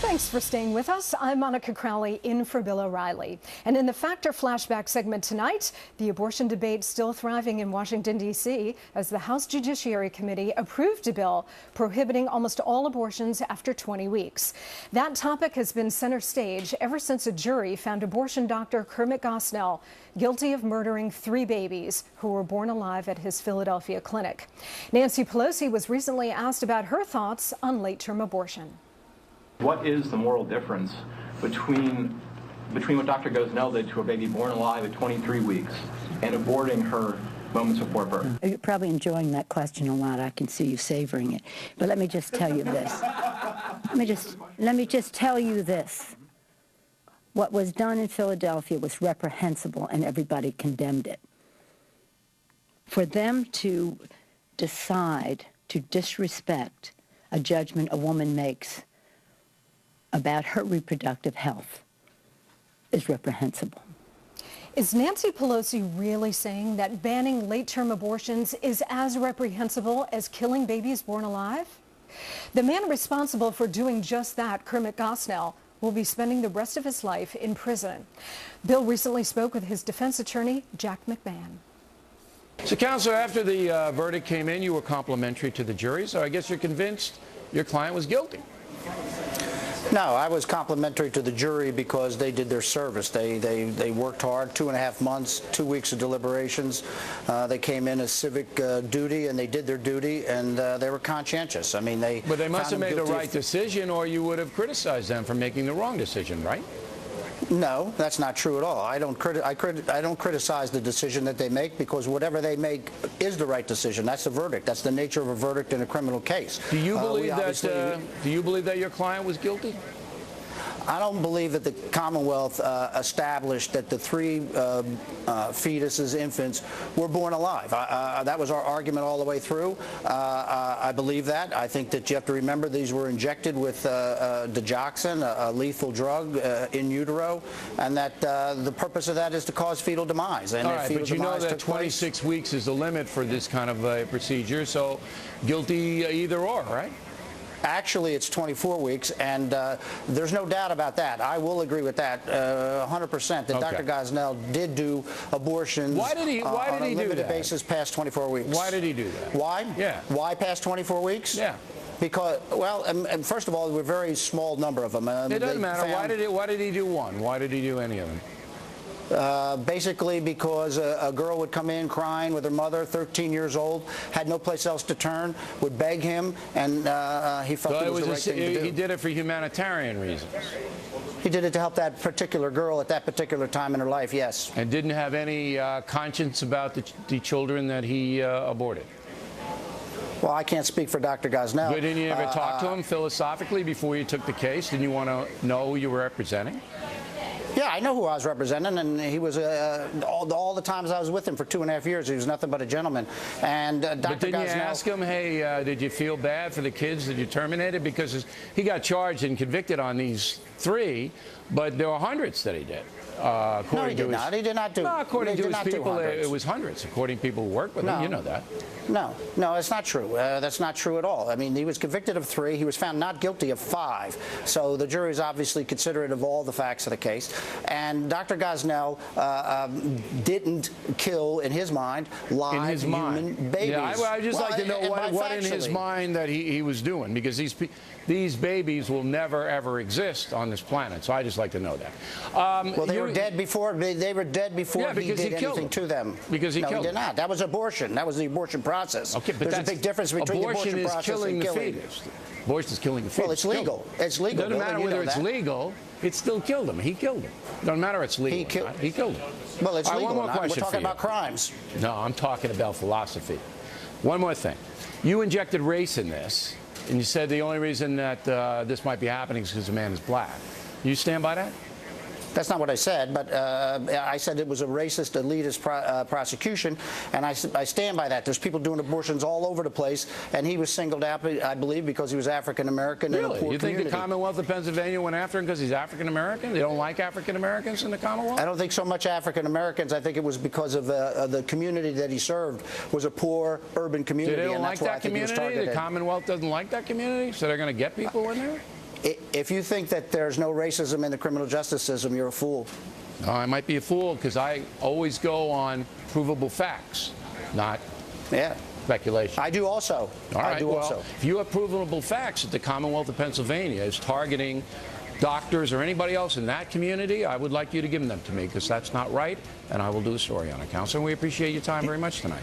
Thanks for staying with us. I'm Monica Crowley in for Bill O'Reilly. And in the Factor Flashback segment tonight, the abortion debate still thriving in Washington, D.C. as the House Judiciary Committee approved a bill prohibiting almost all abortions after 20 weeks. That topic has been center stage ever since a jury found abortion doctor Kermit Gosnell guilty of murdering 3 babies who were born alive at his Philadelphia clinic. Nancy Pelosi was recently asked about her thoughts on late-term abortion. What is the moral difference between what Dr. Gosnell did to a baby born alive at 23 weeks and aborting her moments before birth? You're probably enjoying that question a lot. I can see you savoring it. But let me just tell you this. Let me just tell you this. What was done in Philadelphia was reprehensible, and everybody condemned it. For them to decide to disrespect a judgment a woman makes about her reproductive health is reprehensible. Is Nancy Pelosi really saying that banning late-term abortions is as reprehensible as killing babies born alive? The man responsible for doing just that, Kermit Gosnell, will be spending the rest of his life in prison. Bill recently spoke with his defense attorney, Jack McMahon. So, Counselor, after the verdict came in, you were complimentary to the jury, so I guess you're convinced your client was guilty. No, I was complimentary to the jury because they did their service. They worked hard, 2.5 months, 2 weeks of deliberations. They came in as civic duty, and they did their duty, and they were conscientious. I mean, But they must have made the right decision, or you would have criticized them for making the wrong decision, right? No, that's not true at all. I don't criticize the decision that they make, because whatever they make is the right decision. That's the verdict. That's the nature of a verdict in a criminal case. Do you believe that your client was guilty? I don't believe that the Commonwealth established that the 3 fetuses, infants, were born alive. That was our argument all the way through. I believe that. I think that you have to remember these were injected with digoxin, a lethal drug, in utero, and that the purpose of that is to cause fetal demise. And all right, but you know that 26 weeks is the limit for this kind of procedure, so guilty either or, right? Actually, it's 24 weeks, and there's no doubt about that. I will agree with that 100%, that Okay. Dr. Gosnell did do abortions on a limited basis past 24 weeks. Why did he do that? Why? Yeah. Why past 24 weeks? Yeah. Because, well, and first of all, there were a very small number of them. It doesn't matter. Why did he do one? Why did he do any of them? Basically because a girl would come in crying with her mother, 13 years old, had no place else to turn, would beg him, and he felt it was the right thing to do. He did it for humanitarian reasons. He did it to help that particular girl at that particular time in her life, yes. And didn't have any conscience about the children that he aborted? Well, I can't speak for Dr. Gosnell. But didn't you ever talk to him philosophically before you took the case? Didn't you want to know who you were representing? Yeah, I know who I was representing, and he was all the times I was with him for 2.5 years. He was nothing but a gentleman. And Dr. But didn't Gosnell, you ask him, hey, did you feel bad for the kids that you terminated? Because he got charged and convicted on these 3, but there were hundreds that he did. No, he did not. He did not do. No, according to his people, it was hundreds. According to people who work with him, you know that. No, it's not true. That's not true at all. I mean, he was convicted of 3. He was found not guilty of 5. So the jury is obviously considerate of all the facts of the case. And Dr. Gosnell didn't kill, in his mind, live human babies. Yeah, I'd just like to know what in his mind that he was doing, because these babies will never, ever exist on this planet. So I just like to know that. Well, they were dead before. They were dead before he did anything to them. Because he killed them. No, he did not. That was abortion. That was the abortion process. Okay, but there's a big difference between the abortion process and killing. Abortion is killing the fetus. Well, it's legal. It's legal. It doesn't matter whether it's legal. It still killed him. He killed him. Doesn't matter if it's legal. He killed him. Well, it's legal. One more question. We're talking about crimes. No, I'm talking about philosophy. One more thing. You injected race in this, and you said the only reason that this might be happening is because the man is black. You stand by that? That's not what I said, but I said it was a racist, elitist prosecution, and I stand by that. There's people doing abortions all over the place, and he was singled out, I believe, because he was African-American in a poor community. You think the Commonwealth of Pennsylvania went after him because he's African-American? They don't like African-Americans in the Commonwealth? I don't think so much African-Americans. I think it was because of the community that he served was a poor urban community. They don't like that community? The Commonwealth doesn't like that community, so they're going to get people in there? If you think that there's no racism in the criminal justice system, you're a fool. I might be a fool because I always go on provable facts, not speculation. I do also. All right, I do also. If you have provable facts that the Commonwealth of Pennsylvania is targeting doctors or anybody else in that community, I would like you to give them to me because that's not right, and I will do a story on it, Counselor. We appreciate your time very much tonight.